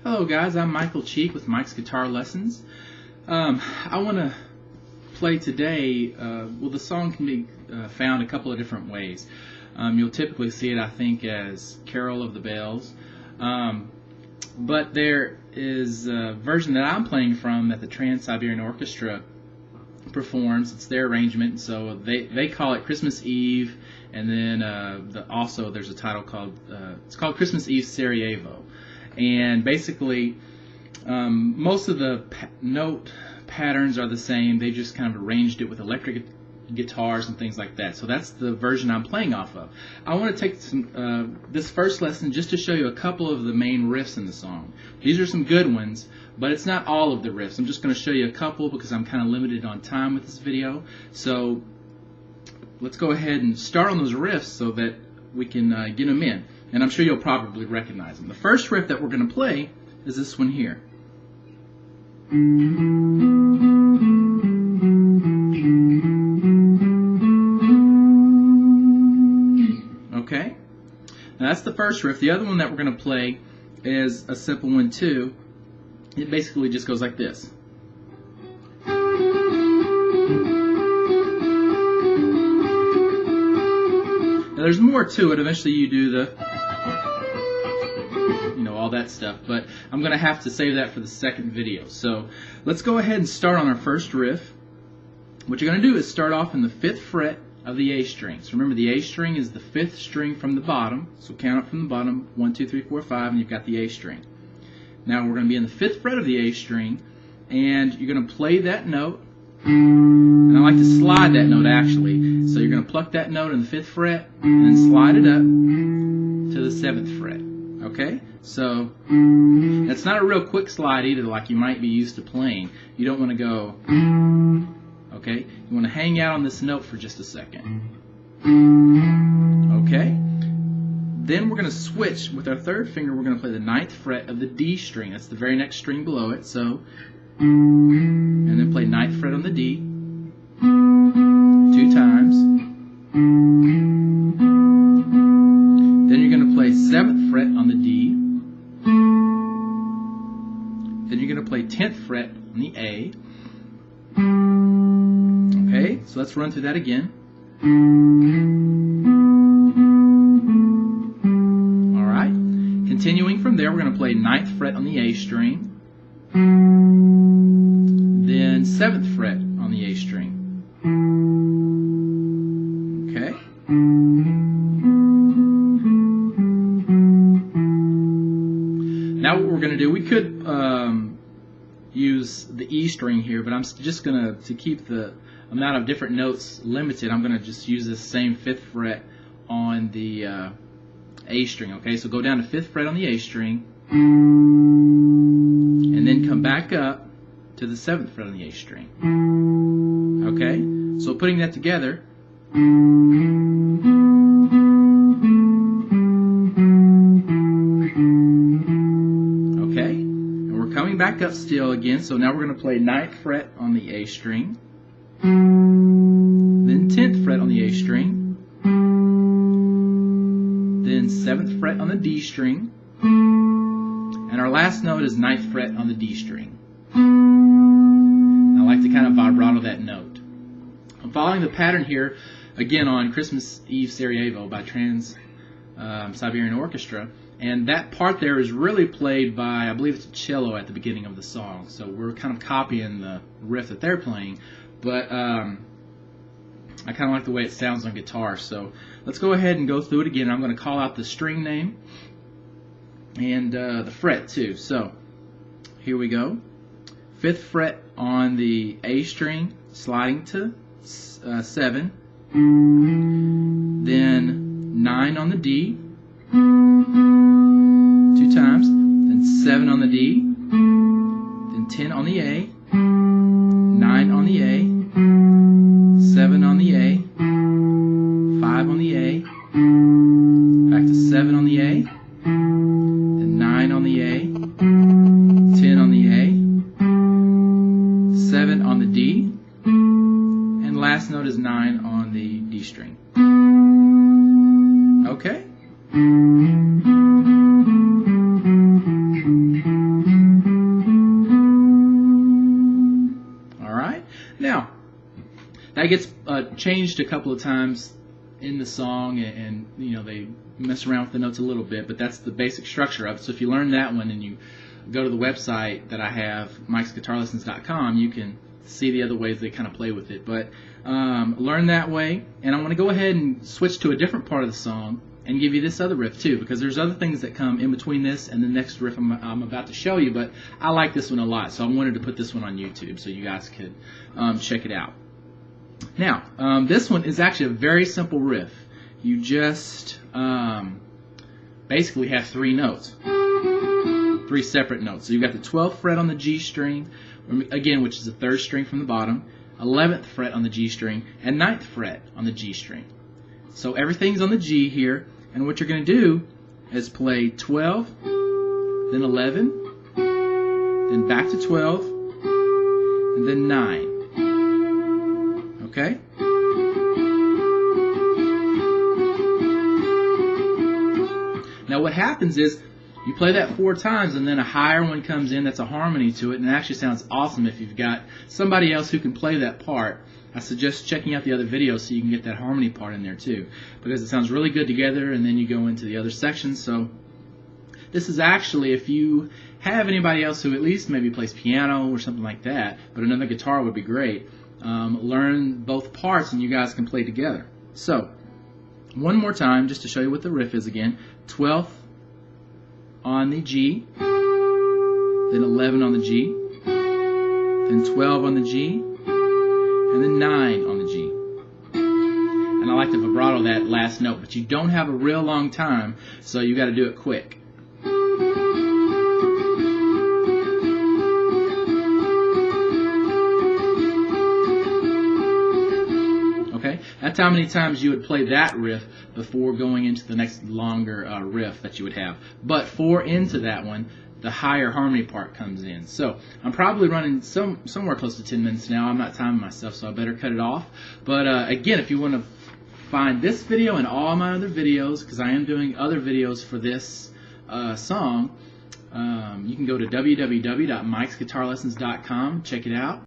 Hello guys, I'm Michael Cheek with Mike's Guitar Lessons. I want to play today, the song can be found a couple of different ways. You'll typically see it, I think, as Carol of the Bells. But there is a version that I'm playing from that the Trans-Siberian Orchestra performs. It's their arrangement, so they call it Christmas Eve, and then also there's a title called, it's called Christmas Eve Sarajevo. And basically, most of the note patterns are the same. They just kind of arranged it with electric guitars and things like that. So that's the version I'm playing off of. I want to take this first lesson just to show you a couple of the main riffs in the song. These are some good ones, but it's not all of the riffs. I'm just going to show you a couple because I'm kind of limited on time with this video. So let's go ahead and start on those riffs so that we can get them in. And I'm sure you'll probably recognize them. The first riff that we're going to play is this one here. Okay? Now that's the first riff. The other one that we're going to play is a simple one too. It basically just goes like this. Now there's more to it. Eventually you do the, all that stuff, but I'm going to have to save that for the second video. So let's go ahead and start on our first riff. What you're going to do is start off in the 5th fret of the A string. So remember, the A string is the 5th string from the bottom, so count it from the bottom, 1, 2, 3, 4, 5, and you've got the A string. Now we're going to be in the 5th fret of the A string, and you're going to play that note, and I like to slide that note actually. So you're going to pluck that note in the 5th fret and then slide it up to the 7th fret. Okay? So it's not a real quick slide either, like you might be used to playing. You don't want to go, okay? You want to hang out on this note for just a second. Okay? Then we're going to switch with our 3rd finger. We're going to play the 9th fret of the D string. That's the very next string below it. So, and then play 9th fret on the D 2 times. Then you're going to play 7th fret on the D. Then you're going to play 10th fret on the A. Okay, so let's run through that again. Alright, continuing from there, we're going to play 9th fret on the A string. Then 7th fret on the A string. Okay. Now what we're going to do, we could use the E string here, but I'm just going to keep the amount of different notes limited, I'm going to just use this same 5th fret on the A string. Okay, so go down to 5th fret on the A string, and then come back up to the 7th fret on the A string. Okay, so putting that together, coming back up still again, so now we're going to play 9th fret on the A string, then 10th fret on the A string, then 7th fret on the D string, and our last note is 9th fret on the D string. I like to kind of vibrato that note. I'm following the pattern here again on Christmas Eve Sarajevo by Trans-Siberian Orchestra. And that part there is really played by, I believe it's a cello at the beginning of the song. So we're kind of copying the riff that they're playing. But I kind of like the way it sounds on guitar. So let's go ahead and go through it again. I'm going to call out the string name and the fret too. So here we go. 5th fret on the A string, sliding to 7. Then 9 on the D. 2 times, then 7 on the D, then 10 on the A, 9 on the A, 7 on the A, 5 on the A, back to 7 on the A, then 9 on the A, 10 on the A, 7 on the D, and last note is 9 on the D string. Okay? That gets changed a couple of times in the song, and you know, they mess around with the notes a little bit, but that's the basic structure of it. So if you learn that one and you go to the website that I have, mikesguitarlessons.com, you can see the other ways they kind of play with it. But learn that way, and I'm going to go ahead and switch to a different part of the song and give you this other riff too, because there's other things that come in between this and the next riff I'm about to show you, but I like this one a lot, so I wanted to put this one on YouTube so you guys could check it out. Now, this one is actually a very simple riff. You just basically have three notes, three separate notes. So you've got the 12th fret on the G string, again, which is the 3rd string from the bottom, 11th fret on the G string, and 9th fret on the G string. So everything's on the G here, and what you're going to do is play 12, then 11, then back to 12, and then 9. Okay? Now what happens is you play that 4 times, and then a higher one comes in that's a harmony to it, and it actually sounds awesome if you've got somebody else who can play that part. I suggest checking out the other videos so you can get that harmony part in there too, because it sounds really good together, and then you go into the other sections. So this is actually, if you have anybody else who at least maybe plays piano or something like that, but another guitar would be great, learn both parts and you guys can play together. So one more time, just to show you what the riff is again. 12th on the G, then 11 on the G, then 12 on the G, and then 9 on the G. And I like to vibrato that last note, but you don't have a real long time, so you got to do it quick. Okay, that's how many times you would play that riff before going into the next longer riff that you would have. But 4 into that one, the higher harmony part comes in. So I'm probably running somewhere close to 10 minutes now. I'm not timing myself, so I better cut it off. But again, if you want to find this video and all my other videos, because I am doing other videos for this song, you can go to www.mikesguitarlessons.com, check it out.